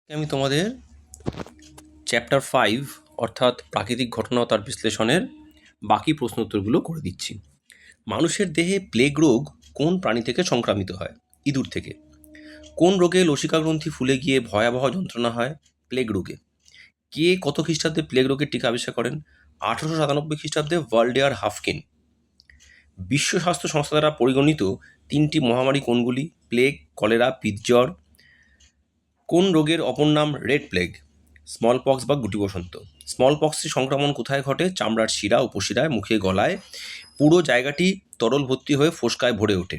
আমি তোমাদের চ্যাপ্টার 5 অর্থাৎ প্রাকৃতিক ঘটনা ও তার বিশ্লেষণের বাকি প্রশ্ন উত্তরগুলো করে দিচ্ছি। মানুষের দেহে প্লেগ রোগ কোন প্রাণী থেকে সংক্রামিত হয়? ইঁদুর থেকে। কোন রোগে লসিকা গ্রন্থি ফুলে গিয়ে ভয়াবহ যন্ত্রণা হয়? প্লেগ রোগে। কে কত খ্রিস্টাব্দে প্লেগ রোগের টিকা আবিষ্কার করেন? 1897 খ্রিস্টাব্দে ওয়াল্ডেয়ার হাফকিন। বিশ্ব স্বাস্থ্য সংস্থা দ্বারা পরিগণিত 3টি মহামারী কোনগুলি? প্লেগ, কলেরা, পিতজ্বর। কোন রোগের অপর নাম রেড প্লেগ? স্মল পক্স বা গুটি বসন্ত। স্মল পক্সের সংক্রমণ কোথায় ঘটে? চামড়ার শিরা, উপশিরায়, মুখে, গলায়। পুরো জায়গাটি তরল ভর্তি হয়ে ফোস্কায় ভরে ওঠে।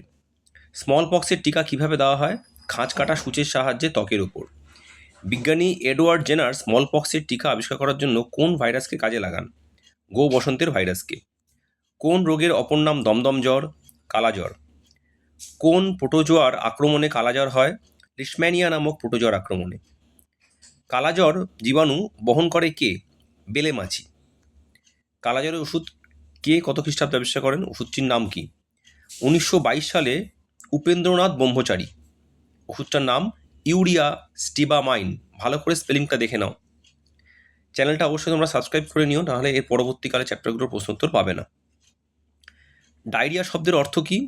স্মল পক্সের টিকা কিভাবে দেওয়া হয়? খাঁজ কাটা সূচের সাহায্যে ত্বকের ওপর। বিজ্ঞানী এডওয়ার্ড জেনার স্মল পক্সের টিকা আবিষ্কার করার জন্য কোন ভাইরাসকে কাজে লাগান? গো বসন্তের ভাইরাসকে। কোন রোগের অপর নাম দমদম জ্বর? কালাজ্বর। কোন প্রোটোজোয়ার আক্রমণে কালাজ্বর হয়? লিশম্যানিয়া নামক প্রোটোজোয়ার আক্রমণে। কালাজ্বর জীবাণু বহন করে কে? বেলে মাছি। কালাজ্বরের ওষুধ কে কত খ্রিস্টাব্দে আবিষ্কার করেন? ওষুধটির নাম কি? 1922 সালে উপেন্দ্রনাথ ব্রহ্মচারী। ওষুধটার নাম ইউরিয়া স্টিবামাইন। ভালো করে স্পেলিংটা দেখে নাও। চ্যানেলটা অবশ্যই তোমরা সাবস্ক্রাইব করে নিও, নাহলে এর পরবর্তীকালে চ্যাপ্টারগুলোর প্রশ্ন উত্তর পাবে না। ডায়রিয়া শব্দের অর্থ কি?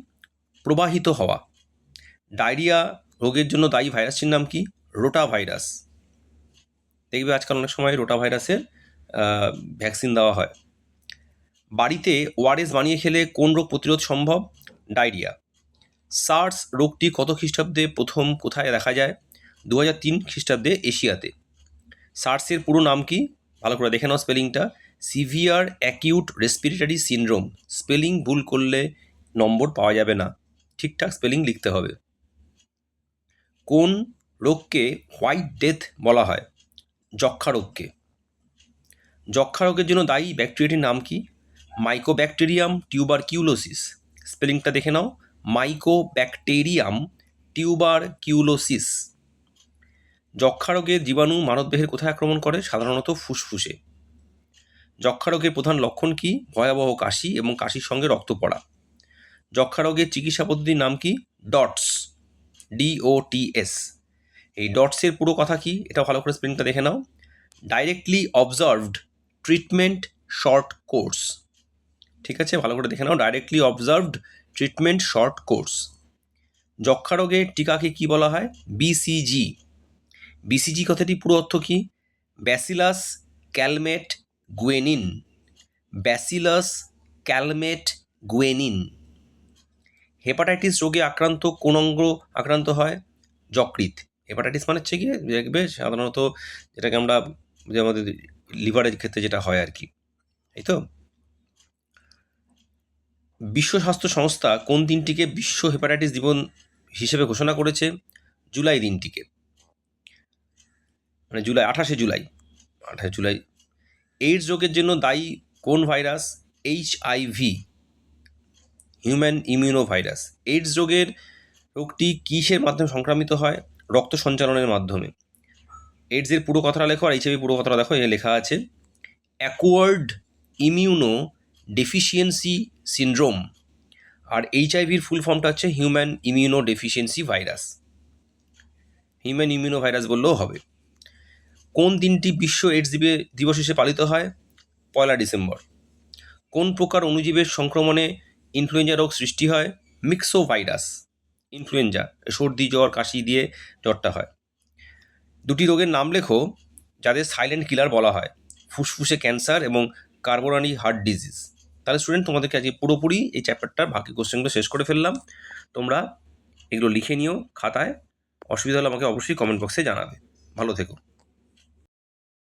প্রবাহিত হওয়া। ডায়রিয়া রোগের জন্য দায়ী ভাইরাসটির নাম কি? Rota virus. দেখবে আজকাল অনেক সময় রোটা ভাইরাসের ভ্যাকসিন দেওয়া হয়। বাড়িতে ওআরএস বানিয়ে খেলে কোন রোগ প্রতিরোধ সম্ভব? ডায়রিয়া। সার্স রোগটি কত খ্রিস্টাব্দে প্রথম কোথায় দেখা যায়? 2003 খ্রিস্টাব্দে এশিয়াতে। সার্সের পুরো নাম কি? ভালো করে দেখে নাও স্পেলিংটা। Severe acute respiratory syndrome. Spelling ভুল করলে নম্বর পাওয়া যাবে না, ঠিকঠাক স্পেলিং লিখতে হবে। কোন রোগকে হোয়াইট ডেথ বলা হয়? যক্ষা রোগকে। যক্ষা রোগের জন্য দায়ী ব্যাকটেরিয়াটির নাম কি? Mycobacterium tuberculosis. স্পেলিংটা দেখে নাও। Mycobacterium tuberculosis. যক্ষা রোগের জীবাণু মানবদেহের কোথায় আক্রমণ করে? সাধারণত ফুসফুসে। যক্ষা রোগের প্রধান লক্ষণ কি? ভয়াবহ কাশি এবং কাশির সঙ্গে রক্ত পড়া। যক্ষা রোগের চিকিৎসা পদ্ধতির নাম কি? ডটস। DOTS। এই ডটসের পুরো কথা কি? এটা ভালো করে স্পেলিংটা দেখে নাও। Directly observed treatment short course. ঠিক আছে, ভালো করে দেখে নাও। Directly observed treatment short course. যক্ষা রোগের টিকাকে কি বলা হয়? BCG। BCG কথাটি পুরো অর্থ কি? Bacillus Calmette Guerin. Bacillus Calmette Guerin. Hepatitis রোগে আক্রান্ত কোন অঙ্গ আক্রান্ত হয়? যকৃৎ। হেপাটাইটিস মানে হচ্ছে গিয়ে দেখবে সাধারণত যেটাকে আমরা যে আমাদের লিভারের ক্ষেত্রে যেটা হয় আর কি, এই তো। বিশ্ব স্বাস্থ্য সংস্থা কোন দিনটিকে বিশ্ব হেপাটাইটিস দিবস হিসেবে ঘোষণা করেছে? জুলাই দিনটিকে, মানে জুলাই 28শে জুলাই। এইডস রোগের জন্য দায়ী কোন virus? HIV, human immuno virus. AIDS রোগটি কিসের মাধ্যমে সংক্রামিত হয়? রক্ত সঞ্চালনের মাধ্যমে। এইডসের পুরো কথাটা লেখো, আর HIV পুরো কথাটা দেখো। এ লেখা আছে অ্যাকোয়ার্ড ইমিউনো ডেফিসিয়েন্সি সিনড্রোম। আর HIVর ফুল ফর্মটা হচ্ছে human immuno deficiency virus. Human immuno virus বললেও হবে। কোন দিনটি বিশ্ব এইডস দিবস হিসেবে পালিত হয়? 1 ডিসেম্বর। কোন প্রকার অণুজীবের সংক্রমণে ইনফ্লুয়েঞ্জা রোগ সৃষ্টি হয়? Myxo virus. ইনফ্লুয়েঞ্জা সর্দি জ্বর কাশি দিয়ে জ্বরটা হয়। দুটি রোগের নাম লেখো যাদের সাইলেন্ট কিলার বলা হয়। ফুসফুসে ক্যান্সার এবং কার্বোনারি হার্ট ডিজিজ। তাহলে স্টুডেন্ট, তোমাদেরকে আজকে পুরোপুরি এই চ্যাপ্টারটার বাকি কোশ্চেনগুলো শেষ করে ফেললাম। তোমরা এগুলো লিখে নিও খাতায়। অসুবিধা হলে আমাকে অবশ্যই কমেন্ট বক্সে জানাবে। ভালো থেকো।